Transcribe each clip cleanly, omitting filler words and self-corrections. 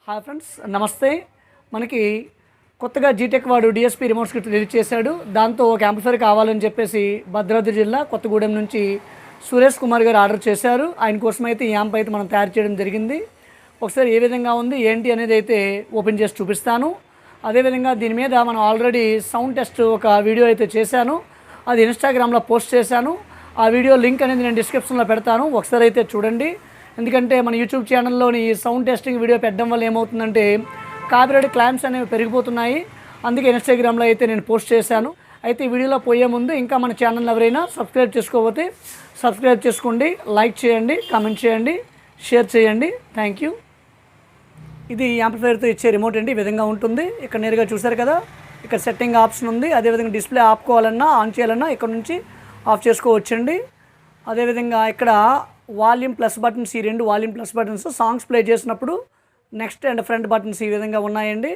Hi friends, నమస్తే. మనకి కొత్తగా జీటెక్ వాడు డిఎస్పీ రిమోట్ స్కిట్ రిలీజ్ చేశాడు. దాంతో ఒక యాంప్లిఫైర్ కావాలని చెప్పేసి భద్రాద్రి జిల్లా కొత్తగూడెం నుంచి సురేష్ కుమార్ గారు ఆర్డర్ చేశారు. ఆయన కోసం అయితే ఈ యాంప్ అయితే మనం తయారు చేయడం జరిగింది. ఒకసారి ఏ విధంగా ఉంది ఏంటి అనేది అయితే ఓపెన్ చేసి చూపిస్తాను. అదేవిధంగా దీని మీద మనం ఆల్రెడీ సౌండ్ టెస్ట్ ఒక వీడియో అయితే చేశాను. అది ఇన్స్టాగ్రామ్లో పోస్ట్ చేశాను. ఆ వీడియో లింక్ అనేది నేను డిస్క్రిప్షన్లో పెడతాను, ఒకసారి అయితే చూడండి. ఎందుకంటే మన యూట్యూబ్ ఛానల్లోని సౌండ్ టెస్టింగ్ వీడియో పెట్టడం వల్ల ఏమవుతుందంటే కాపీరైట్ క్లైమ్స్ అనేవి పెరిగిపోతున్నాయి. అందుకే ఇన్స్టాగ్రామ్లో అయితే నేను పోస్ట్ చేశాను. అయితే ఈ వీడియోలో పోయే ముందు ఇంకా మన ఛానల్ ఎవరైనా సబ్స్క్రైబ్ చేసుకోకపోతే సబ్స్క్రైబ్ చేసుకోండి, లైక్ చేయండి, కామెంట్ చేయండి, షేర్ చేయండి. Thank you. ఇది యాంప్లిఫైర్తో ఇచ్చే రిమోట్ అండి. ఈ విధంగా ఉంటుంది. ఇక్కడ నేరుగా చూసారు కదా, ఇక్కడ సెట్టింగ్ ఆప్షన్ ఉంది. అదేవిధంగా డిస్ప్లే ఆపుకోవాలన్నా ఆన్ చేయాలన్నా ఇక్కడ నుంచి ఆఫ్ చేసుకోవచ్చండి. అదేవిధంగా ఇక్కడ వాల్యూమ్ ప్లస్ బటన్స్, ఈ రెండు volume plus buttons songs play చేసినప్పుడు నెక్స్ట్ అండ్ ఫ్రంట్ బటన్స్ ఈ విధంగా ఉన్నాయండి.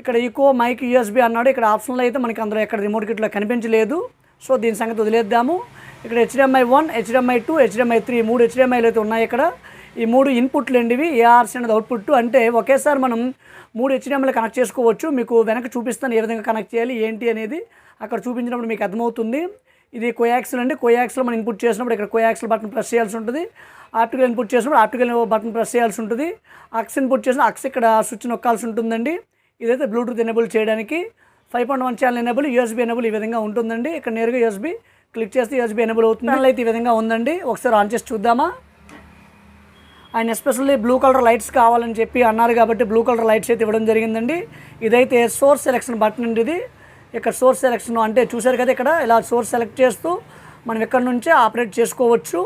ఇక్కడ ఈకో మైక్ యూఎస్బీ అన్నాడు. ఇక్కడ ఆప్షన్లో అయితే మనకి అందులో ఎక్కడ రిమోట్ కిట్లో కనిపించలేదు. సో దీని సంగతి వదిలేద్దాము. ఇక్కడ HDMI 1, HDMI 2, HDMI 3 3 HDMIలు అయితే ఉన్నాయి. ఇక్కడ ఈ 3 ఇన్పుట్లు అండి. ఇవి ARC అనేది అవుట్పుట్. అంటే ఒకేసారి మనం 3 HDMIలు కనెక్ట్ చేసుకోవచ్చు. మీకు వెనక చూపిస్తాను ఏ విధంగా కనెక్ట్ చేయాలి ఏంటి అనేది. అక్కడ చూపించినప్పుడు మీకు అర్థమవుతుంది. ఇది కోయాక్సిల్ అండి. కోయాక్సిల్ మనం ఇన్పుట్ చేసినప్పుడు ఇక్కడ కోయాక్సిల్ బటన్ ప్రెస్ చేయాల్సి ఉంటుంది. ఆప్టికల్ ఇన్పుట్ చేసినప్పుడు ఆప్టికల్ బటన్ ప్రెస్ చేయాల్సి ఉంటుంది. అక్స్ ఇన్పుట్ చేసిన అక్స్ ఇక్కడ స్విచ్ నొక్కాల్సి ఉంటుందండి. ఇదైతే బ్లూటూత్ ఎనేబుల్ చేయడానికి 5.1 ఛానల్ ఎనేబుల్, USB ఎనేబుల్ ఈ విధంగా ఉంటుందండి. ఇక్కడ నేరుగా USB క్లిక్ చేస్తే USB ఎనేబుల్ అవుతుంది. ఛానల్ అయితే ఈ విధంగా ఉందండి. ఒకసారి ఆన్ చేసి చూద్దామా. ఆయన ఎస్పెషల్లీ బ్లూ కలర్ లైట్స్ కావాలని చెప్పి అన్నారు కాబట్టి బ్లూ కలర్ లైట్స్ అయితే ఇవ్వడం జరిగిందండి. ఇదైతే సోర్స్ సెలెక్షన్ బటన్ అండి. ఇది ఇక్కడ సోర్స్ సెలెక్షన్ అంటే చూసారు కదా, ఇక్కడ ఇలా సోర్స్ సెలెక్ట్ చేస్తూ మనం ఇక్కడ నుంచే ఆపరేట్ చేసుకోవచ్చు.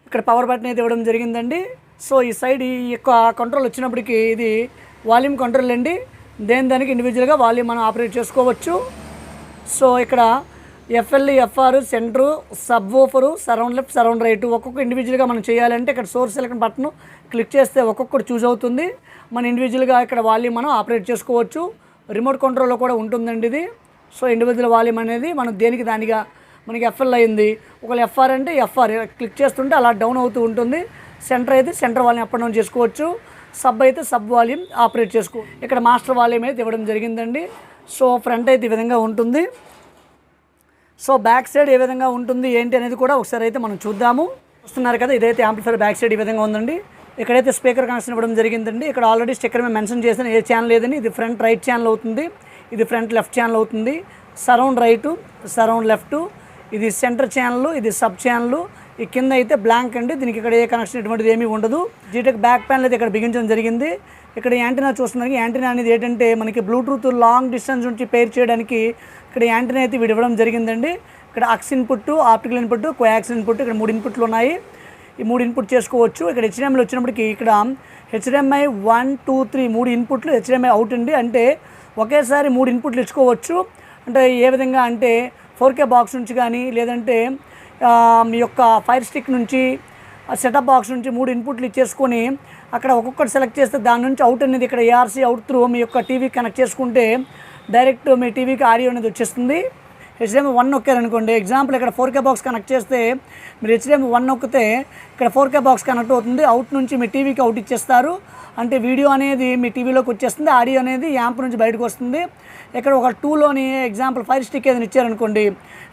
ఇక్కడ పవర్ బటన్ అయితే ఇవ్వడం జరిగిందండి. సో ఈ సైడ్ ఈ యొక్క కంట్రోల్ వచ్చినప్పటికీ ఇది వాల్యూమ్ కంట్రోల్ అండి. దానికి ఇండివిజువల్గా వాల్యూమ్ మనం ఆపరేట్ చేసుకోవచ్చు. సో ఇక్కడ FL, FR, centre, subwoofer, surround left, surround right ఒక్కొక్క ఇండివిజువల్గా మనం చేయాలంటే ఇక్కడ సోర్స్ సెలెక్ట్ బటన్ క్లిక్ చేస్తే ఒక్కొక్కటి చూస్ అవుతుంది. మన ఇండివిజువల్గా ఇక్కడ వాల్యూమ్ మనం ఆపరేట్ చేసుకోవచ్చు. రిమోట్ కంట్రోల్లో కూడా ఉంటుందండి ఇది. సో ఇండివిజువల్ వాల్యూమ్ అనేది మనం దేనికి దానిగా మనకి FL అయింది. ఒకవేళ FR అంటే FR క్లిక్ చేస్తుంటే అలా డౌన్ అవుతూ ఉంటుంది. సెంటర్ అయితే centre volume up and down చేసుకోవచ్చు. సబ్ అయితే సబ్ వాల్యూమ్ ఆపరేట్ చేసుకోవచ్చు. ఇక్కడ మాస్టర్ వాల్యూమ్ అయితే ఇవ్వడం జరిగిందండి. సో ఫ్రంట్ అయితే ఈ విధంగా ఉంటుంది. సో బ్యాక్ సైడ్ ఏ విధంగా ఉంటుంది ఏంటి అనేది కూడా ఒకసారి అయితే మనం చూద్దాము. వస్తున్నారు కదా, ఇదైతే యాంప్లిఫైర్ బ్యాక్ సైడ్ ఈ విధంగా ఉందండి. ఇక్కడైతే స్పీకర్ కనెక్షన్ ఇవ్వడం జరిగిందండి. ఇక్కడ ఆల్రెడీ స్టిక్కర్ మీద మెన్షన్ చేసిన ఏ ఛానల్ లేదని. ఇది ఫ్రంట్ రైట్ ఛానల్ అవుతుంది, ఇది ఫ్రంట్ లెఫ్ట్ ఛానల్ అవుతుంది. సరౌండ్ రైటు, సరౌండ్ లెఫ్ట్, ఇది సెంటర్ ఛానల్, ఇది సబ్ ఛానల్. ఈ కింద అయితే బ్లాంక్ అండి. దీనికి ఇక్కడ ఏ కనెక్షన్ ఎటువంటిది ఏమీ ఉండదు. జీటెక్ బ్యాక్ ప్యానల్ అయితే ఇక్కడ బిగించడం జరిగింది. ఇక్కడ యాంటీనా చూస్తున్నారు. యాంటీనా అనేది ఏంటంటే మనకి బ్లూటూత్ లాంగ్ డిస్టెన్స్ నుంచి పేర్ చేయడానికి ఇక్కడ యాంటీనా అయితే ఇవ్వడం జరిగిందండి. ఇక్కడ aux input, optical input, coaxial input, ఇక్కడ 3 ఇన్పుట్లు ఉన్నాయి. ఈ 3 ఇన్పుట్ చేసుకోవచ్చు. ఇక్కడ HDMI వచ్చినప్పటికీ ఇక్కడ HDMI 1, 2, 3 3 ఇన్పుట్లు HDMI అవుట్ అండి. అంటే ఒకేసారి 3 ఇన్పుట్లు ఇచ్చుకోవచ్చు. అంటే ఏ విధంగా అంటే 4K బాక్స్ నుంచి కానీ లేదంటే మీ యొక్క ఫైర్ స్టిక్ నుంచి సెటప్ బాక్స్ నుంచి 3 ఇన్పుట్లు ఇచ్చేసుకొని అక్కడ ఒక్కొక్కటి సెలెక్ట్ చేస్తే దాని నుంచి అవుట్ అనేది ఇక్కడ ARC అవుట్ త్రూ మీ యొక్క టీవీకి కనెక్ట్ చేసుకుంటే డైరెక్ట్ మీ టీవీకి ఆడియో అనేది వచ్చేస్తుంది. HDMI 1 నొక్కారనుకోండి, ఎగ్జాంపుల్ ఇక్కడ 4K బాక్స్ కనెక్ట్ చేస్తే మీరు HDMI 1 నొక్కితే ఇక్కడ 4K బాక్స్ కనెక్ట్ అవుతుంది. అవుట్ నుంచి మీ టీవీకి అవుట్ ఇచ్చేస్తారు. అంటే వీడియో అనేది మీ టీవీలోకి వచ్చేస్తుంది, ఆడియో అనేది యాంప్ నుంచి బయటకు వస్తుంది. ఇక్కడ ఒక 2లోని ఎగ్జాంపుల్ ఫైర్ స్టిక్ ఏదైనా ఇచ్చారనుకోండి,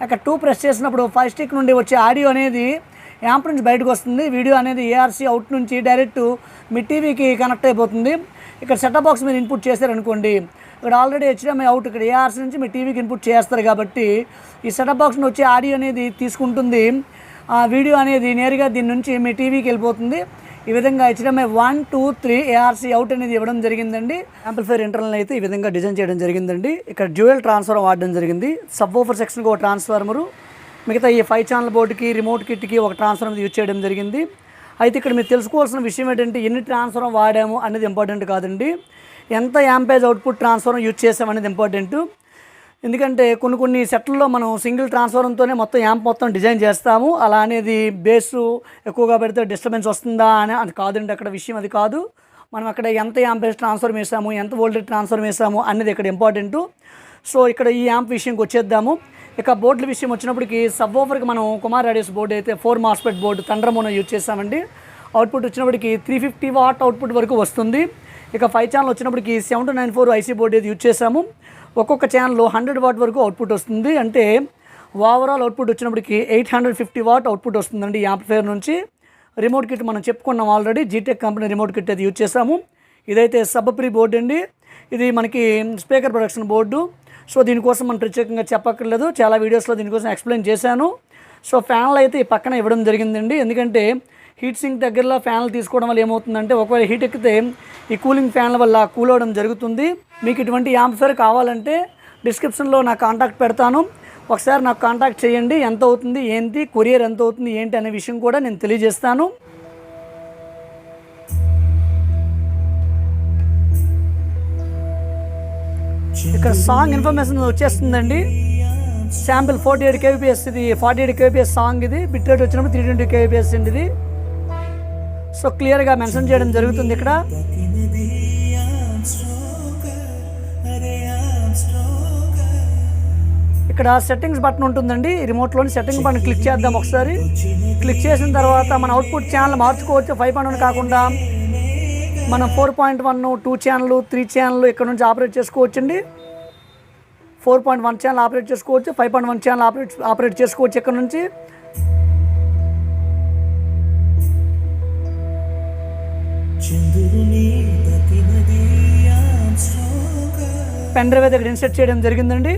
అక్కడ 2 ప్రెస్ చేసినప్పుడు ఫైర్ స్టిక్ నుండి వచ్చే ఆడియో అనేది యాంప్ నుంచి బయటకు వస్తుంది. వీడియో అనేది ARC అవుట్ నుంచి డైరెక్ట్ మీ టీవీకి కనెక్ట్ అయిపోతుంది. ఇక్కడ సెటప్ బాక్స్ మీరు ఇన్పుట్ చేశారనుకోండి, ఇక్కడ ఆల్రెడీ HDMI అవుట్ ఇక్కడ ARC నుంచి మీ టీవీకి ఇన్పుట్ చేస్తారు కాబట్టి ఈ సెటప్ బాక్స్ నుంచి వచ్చే ఆడియో అనేది తీసుకుంటుంది. ఆ వీడియో అనేది నేరుగా దీని నుంచి మీ టీవీకి వెళ్ళిపోతుంది. ఈ విధంగా HDMI 1, 2, 3 ARC అవుట్ అనేది ఇవ్వడం జరిగిందండి. యాంప్లిఫైర్ ఇంటర్నల్ అయితే ఈ విధంగా డిజైన్ చేయడం జరిగిందండి. ఇక్కడ డ్యూయల్ ట్రాన్స్ఫార్మర్ వాడడం జరిగింది. సబ్ వూఫర్ సెక్షన్కి ఒక ట్రాన్స్ఫార్మరు, మిగతా ఈ 5 ఛానల్ బోర్డుకి రిమోట్ కిట్కి ఒక ట్రాన్స్ఫార్మర్ యూజ్ చేయడం జరిగింది. అయితే ఇక్కడ మీరు తెలుసుకోవాల్సిన విషయం ఏంటంటే ఎన్ని ట్రాన్స్ఫార్మర్ వాడాము అనేది ఇంపార్టెంట్ కాదండి, ఎంత యాంపేజ్ అవుట్పుట్ ట్రాన్స్ఫార్మర్ యూజ్ చేసాం అనేది ఇంపార్టెంట్. ఎందుకంటే కొన్ని సెట్లలో మనం సింగిల్ ట్రాన్స్ఫార్మర్తోనే మొత్తం యాంప్ మొత్తం డిజైన్ చేస్తాము. అలా అనేది బేసు ఎక్కువగా పెడితే డిస్టర్బెన్స్ వస్తుందా అని అది కాదండి. అక్కడ విషయం అది కాదు. మనం అక్కడ ఎంత యాంపేజ్ ట్రాన్స్ఫర్ వేసాము, ఎంత వోల్టేజ్ ట్రాన్స్ఫర్ వేసాము అనేది ఇక్కడ ఇంపార్టెంట్. సో ఇక్కడ ఈ యాంప్ విషయంకి వచ్చేద్దాము. ఇక బోర్డుల విషయం వచ్చినప్పటికి సబ్ వూఫర్కి మనం కుమార్ రాడియస్ బోర్డు అయితే 4 MOSFET board thunder mono use చేసామండి. అవుట్పుట్ వచ్చినప్పటికి 350 వాట్ అవుట్పుట్ వరకు వస్తుంది. ఇక 5 ఛానల్ వచ్చినప్పటికి 7294 ఐసీ బోర్డు అయితే యూజ్ చేసాము. ఒక్కొక్క ఛానల్లో 100 వాట్ వరకు అవుట్పుట్ వస్తుంది. అంటే ఓవరాల్ అవుట్పుట్ వచ్చినప్పటికి 850 వాట్ అవుట్పుట్ వస్తుందండి ఈ యాంప్లిఫైర్ నుంచి. రిమోట్ కిట్ మనం చెప్పుకున్నాం already, G Tech company remote kit అయితే యూజ్ చేసాము. ఇదైతే సబ్ ప్రీ బోర్డు అండి. ఇది మనకి స్పీకర్ ప్రొడక్షన్ బోర్డు. సో దీనికోసం మనం ప్రత్యేకంగా చెప్పక్కర్లేదు, చాలా వీడియోస్లో దీనికోసం ఎక్స్ప్లెయిన్ చేశాను. సో ఫ్యాన్లు అయితే ఈ పక్కన ఇవ్వడం జరిగిందండి. ఎందుకంటే హీట్ సింక్ దగ్గరలో ఫ్యాన్లు తీసుకోవడం వల్ల ఏమవుతుందంటే ఒకవేళ హీట్ ఎక్కితే ఈ కూలింగ్ ఫ్యాన్ల వల్ల కూల్ అవ్వడం జరుగుతుంది. మీకు ఇటువంటి యాంప్లిఫైర్ కావాలంటే డిస్క్రిప్షన్లో నా కాంటాక్ట్ పెడతాను, ఒకసారి నాకు కాంటాక్ట్ చేయండి. ఎంత అవుతుంది ఏంటి, కొరియర్ ఎంత అవుతుంది ఏంటి అనే విషయం కూడా నేను తెలియజేస్తాను. ఇక్కడ సాంగ్ ఇన్ఫర్మేషన్ వచ్చేస్తుందండి. శాంపిల్ 48 kbps, ఇది 48 kbps సాంగ్. ఇది బిట్ రేట్ వచ్చినప్పుడు 320 kbps అండి ఇది. సో క్లియర్గా మెన్షన్ చేయడం జరుగుతుంది ఇక్కడ. ఇక్కడ సెట్టింగ్స్ బటన్ ఉంటుందండి, రిమోట్లోని సెట్టింగ్ బటన్ క్లిక్ చేద్దాం ఒకసారి. క్లిక్ చేసిన తర్వాత మన అవుట్పుట్ ఛానల్ మార్చుకోవచ్చు. 5.1 కాకుండా మనం 4.1, 2 ఛానల్, 3 ఛానల్ ఇక్కడ నుంచి ఆపరేట్ చేసుకోవచ్చండి. 4.1 ఛానల్ ఆపరేట్ చేసుకోవచ్చు, 5.1 ఛానల్ ఆపరేట్ చేసుకోవచ్చు ఇక్కడ నుంచి. పెన్ డ్రైవ్ అయితే ఇక్కడ ఇన్సర్ట్ చేయడం జరిగిందండి.